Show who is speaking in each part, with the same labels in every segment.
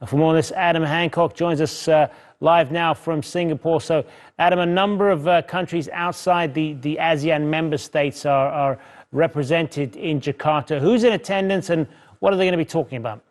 Speaker 1: For more on this, Adam Hancock joins us live now from Singapore. So, Adam, a number of countries outside the ASEAN member states are represented in Jakarta. Who's in attendance and what are they going to be talking about?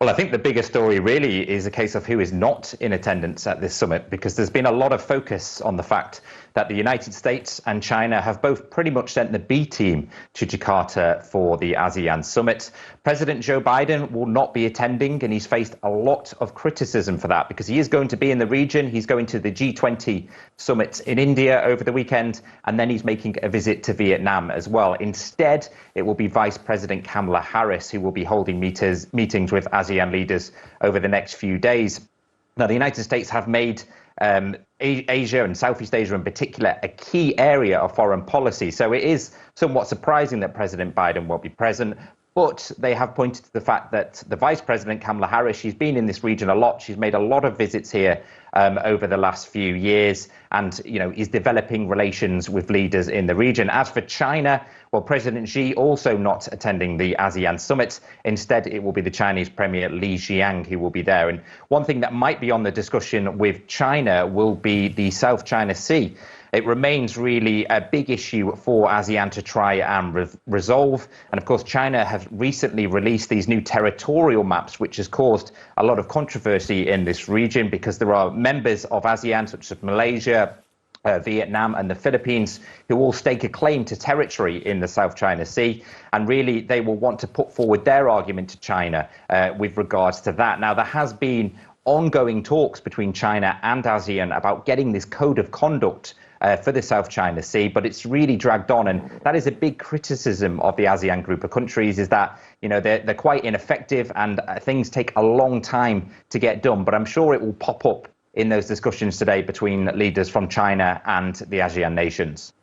Speaker 2: Well, I think the bigger story really is a case of who is not in attendance at this summit, because there's been a lot of focus on the fact that the United States and China have both pretty much sent the B team to Jakarta for the ASEAN summit. President Joe Biden will not be attending, and he's faced a lot of criticism for that because he is going to be in the region. He's going to the G20 summit in India over the weekend, and then he's making a visit to Vietnam as well. Instead, it will be Vice President Kamala Harris who will be holding meetings with ASEAN leaders over the next few days. Now, the United States have made Asia and Southeast Asia in particular a key area of foreign policy. So it is somewhat surprising that President Biden won't be present. But they have pointed to the fact that the Vice President, Kamala Harris, she's been in this region a lot. She's made a lot of visits here over the last few years and, is developing relations with leaders in the region. As for China, well, President Xi also not attending the ASEAN summit. Instead, it will be the Chinese Premier Li Qiang who will be there. And one thing that might be on the discussion with China will be the South China Sea. It remains really a big issue for ASEAN to try and resolve. And of course, China have recently released these new territorial maps, which has caused a lot of controversy in this region because there are members of ASEAN, such as Malaysia, Vietnam and the Philippines, who all stake a claim to territory in the South China Sea. And really, they will want to put forward their argument to China with regards to that. Now, there has been ongoing talks between China and ASEAN about getting this code of conduct for the South China Sea, but it's really dragged on. And that is a big criticism of the ASEAN group of countries, is that, they're quite ineffective and things take a long time to get done. But I'm sure it will pop up in those discussions today between leaders from China and the ASEAN nations.